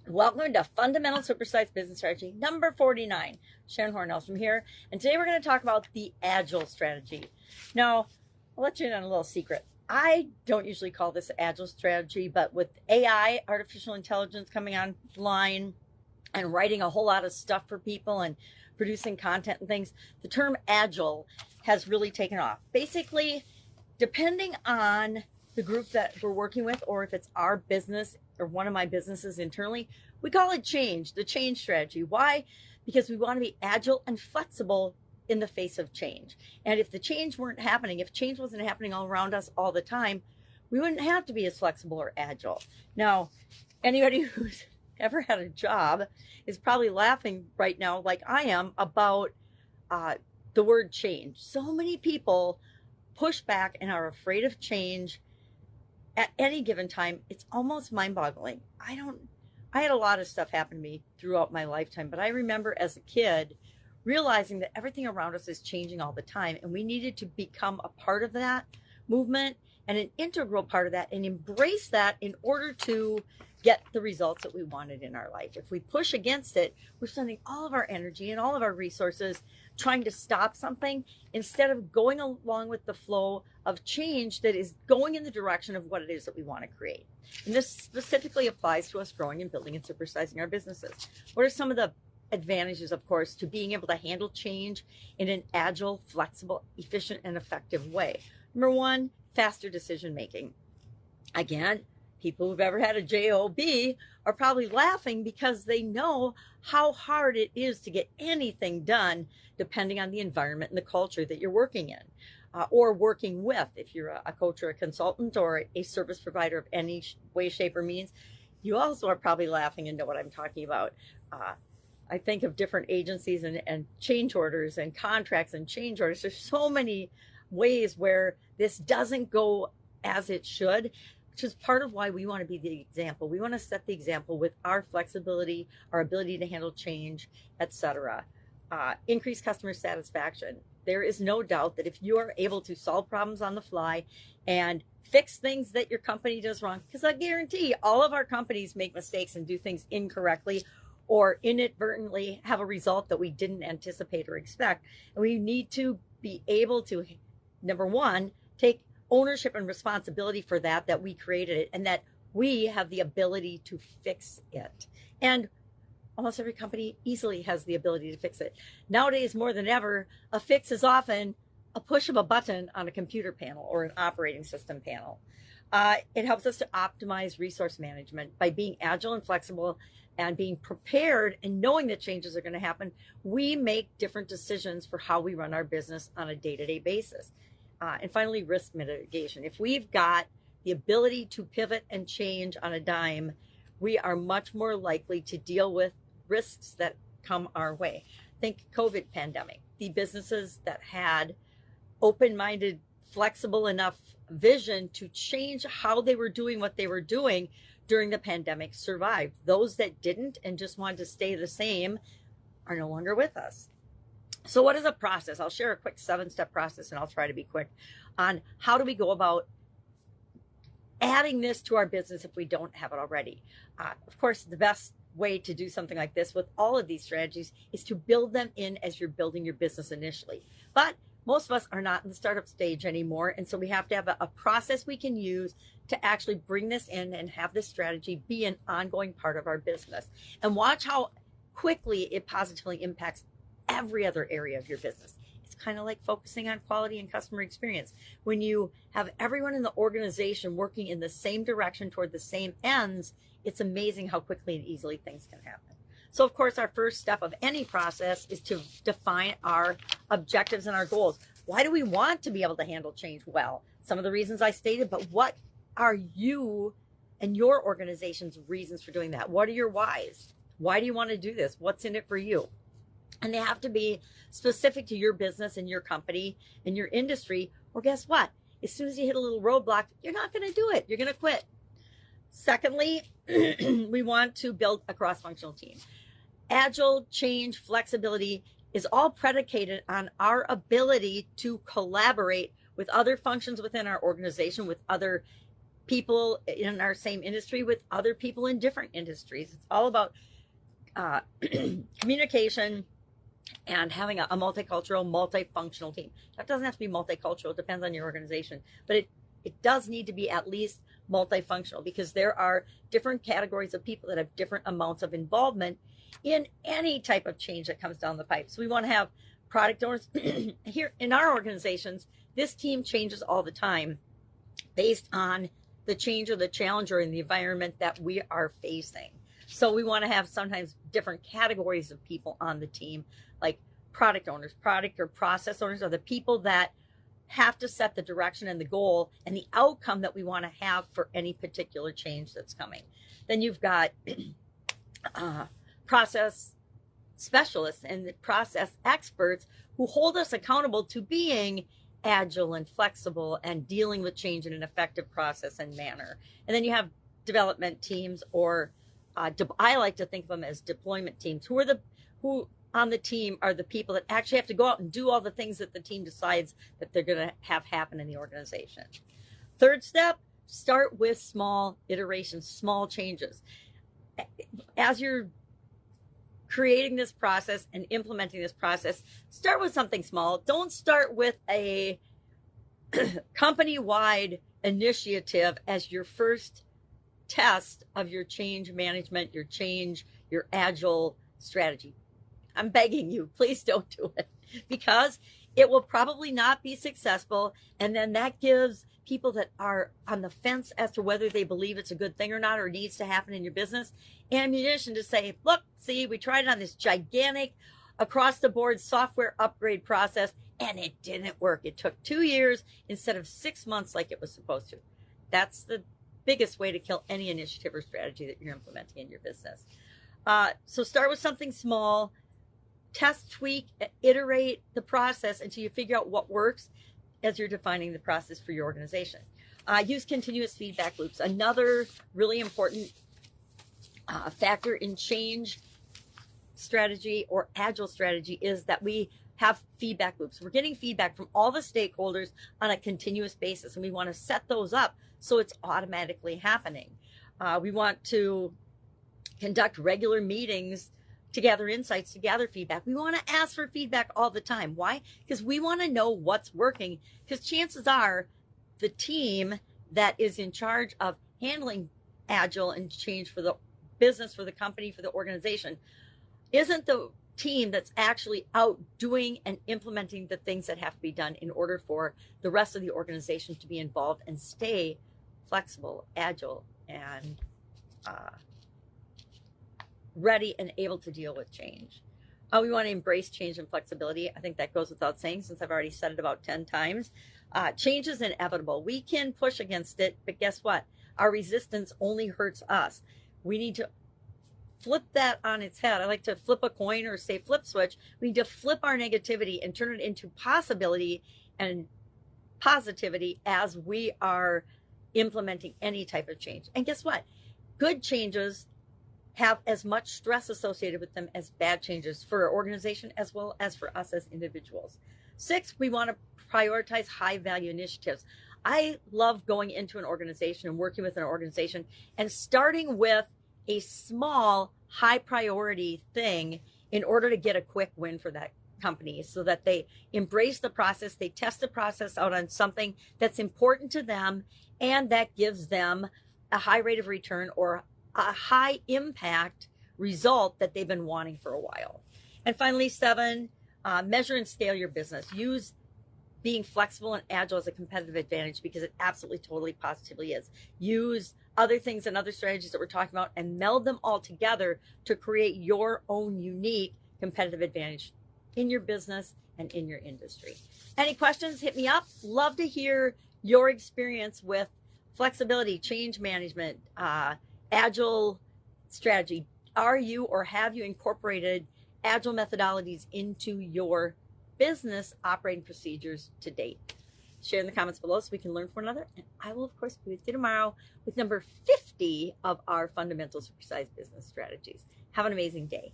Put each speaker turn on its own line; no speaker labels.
Welcome to Fundamental Supersize Business Strategy number 49. Sharon Horne-Ellstrom here, and today we're going to talk about the Agile strategy. Now, I'll let you in on a little secret. I don't usually call this Agile strategy, but with AI, artificial intelligence, coming online and writing a whole lot of stuff for people and producing content and things, the term Agile has really taken off. Basically, depending on the group that we're working with, or if it's our business or one of my businesses internally, we call it change, the change strategy. Why? Because we want to be agile and flexible in the face of change. And if the change weren't happening, if change wasn't happening all around us all the time, we wouldn't have to be as flexible or agile. Now, anybody who's ever had a job is probably laughing right now, like I am, about the word change. So many people push back and are afraid of change at any given time. It's almost mind-boggling. I had a lot of stuff happen to me throughout my lifetime, but I remember as a kid realizing that everything around us is changing all the time, and we needed to become a part of that movement and an integral part of that and embrace that in order to get the results that we wanted in our life. If we push against it, we're spending all of our energy and all of our resources trying to stop something instead of going along with the flow of change that is going in the direction of what it is that we want to create. And this specifically applies to us growing and building and supersizing our businesses. What are some of the advantages, of course, to being able to handle change in an agile, flexible, efficient, and effective way? Number one, faster decision making. Again, people who've ever had a job are probably laughing because they know how hard it is to get anything done depending on the environment and the culture that you're working in or working with. If you're a coach or a consultant or a service provider of any way, shape, or means, you also are probably laughing and know what I'm talking about. I think of different agencies and change orders and contracts and change orders. There's so many ways where this doesn't go as it should, which is part of why we want to be the example. We want to set the example with our flexibility, our ability to handle change, etc. Increase customer satisfaction. There is no doubt that if you are able to solve problems on the fly and fix things that your company does wrong, because I guarantee all of our companies make mistakes and do things incorrectly or inadvertently have a result that we didn't anticipate or expect. And we need to be able to, number one, take ownership and responsibility for that we created it and that we have the ability to fix it. And almost every company easily has the ability to fix it. Nowadays, more than ever, a fix is often a push of a button on a computer panel or an operating system panel. It helps us to optimize resource management by being agile and flexible and being prepared and knowing that changes are going to happen. We make different decisions for how we run our business on a day-to-day basis. And finally, risk mitigation. If we've got the ability to pivot and change on a dime, we are much more likely to deal with risks that come our way. Think COVID pandemic. The businesses that had open-minded, flexible enough vision to change how they were doing what they were doing during the pandemic survived. Those that didn't and just wanted to stay the same are no longer with us. So what is a process? I'll share a quick 7-step process, and I'll try to be quick on how do we go about adding this to our business if we don't have it already. Of course, the best way to do something like this with all of these strategies is to build them in as you're building your business initially. But most of us are not in the startup stage anymore, and so we have to have a process we can use to actually bring this in and have this strategy be an ongoing part of our business. And watch how quickly it positively impacts every other area of your business. It's kind of like focusing on quality and customer experience. When you have everyone in the organization working in the same direction toward the same ends, it's amazing how quickly and easily things can happen. So of course, our first step of any process is to define our objectives and our goals. Why do we want to be able to handle change well? Some of the reasons I stated, but what are you and your organization's reasons for doing that? What are your whys? Why do you want to do this? What's in it for you? And they have to be specific to your business and your company and your industry, or guess what? As soon as you hit a little roadblock, you're not going to do it. You're going to quit. Secondly, we want to build a cross-functional team. Agile, change, flexibility is all predicated on our ability to collaborate with other functions within our organization, with other people in our same industry with other people in different industries. It's all about communication and having a multicultural, multifunctional team. That doesn't have to be multicultural. It depends on your organization, but it does need to be at least multifunctional, because there are different categories of people that have different amounts of involvement in any type of change that comes down the pipe. So we want to have product owners. Here in our organizations, this team changes all the time based on the change or the challenge or in the environment that we are facing. So we want to have sometimes different categories of people on the team, like product owners. Product or process owners are the people that have to set the direction and the goal and the outcome that we want to have for any particular change that's coming. Then you've got process specialists and the process experts who hold us accountable to being agile and flexible and dealing with change in an effective process and manner. And then you have development teams, or I like to think of them as deployment teams, who on the team are the people that actually have to go out and do all the things that the team decides that they're going to have happen in the organization. Third step, start with small iterations, small changes. As you're creating this process and implementing this process, start with something small. Don't start with a company-wide initiative as your first test of your change management, your agile strategy. I'm begging you, please don't do it, because it will probably not be successful. And then that gives people that are on the fence as to whether they believe it's a good thing or not, or needs to happen in your business, ammunition to say, look, see, we tried it on this gigantic across the board software upgrade process and it didn't work. It took 2 years instead of 6 months like it was supposed to. That's the biggest way to kill any initiative or strategy that you're implementing in your business. So start with something small. Test, tweak, iterate the process until you figure out what works as you're defining the process for your organization. Use continuous feedback loops. Another really important factor in change strategy or agile strategy is that we have feedback loops. We're getting feedback from all the stakeholders on a continuous basis, and we want to set those up so it's automatically happening. We want to conduct regular meetings to gather insights, to gather feedback. We want to ask for feedback all the time. Why? Because we want to know what's working, because chances are the team that is in charge of handling agile and change for the business, for the company, for the organization, isn't the team that's actually out doing and implementing the things that have to be done in order for the rest of the organization to be involved and stay flexible, agile, and ready and able to deal with change. We want to embrace change and flexibility. I think that goes without saying, since I've already said it about 10 times. Change is inevitable. We can push against it, but guess what? Our resistance only hurts us. We need to flip that on its head. I like to flip a coin or say flip switch. We need to flip our negativity and turn it into possibility and positivity as we are implementing any type of change. And guess what? Good changes have as much stress associated with them as bad changes for our organization as well as for us as individuals. 6, we want to prioritize high value initiatives. I love going into an organization and working with an organization and starting with a small, high priority thing in order to get a quick win for that company, so that they embrace the process, they test the process out on something that's important to them, and that gives them a high rate of return or a high impact result that they've been wanting for a while. And finally, 7, measure and scale your business. Use being flexible and agile as a competitive advantage, because it absolutely, totally, positively is. Use other things and other strategies that we're talking about and meld them all together to create your own unique competitive advantage in your business and in your industry. Any questions? Hit me up. Love to hear your experience with flexibility, change management, agile strategy. Are you or have you incorporated agile methodologies into your business operating procedures to date? Share in the comments below so we can learn from one another. And I will, of course, be with you tomorrow with number 50 of our fundamental supersize business strategies. Have an amazing day.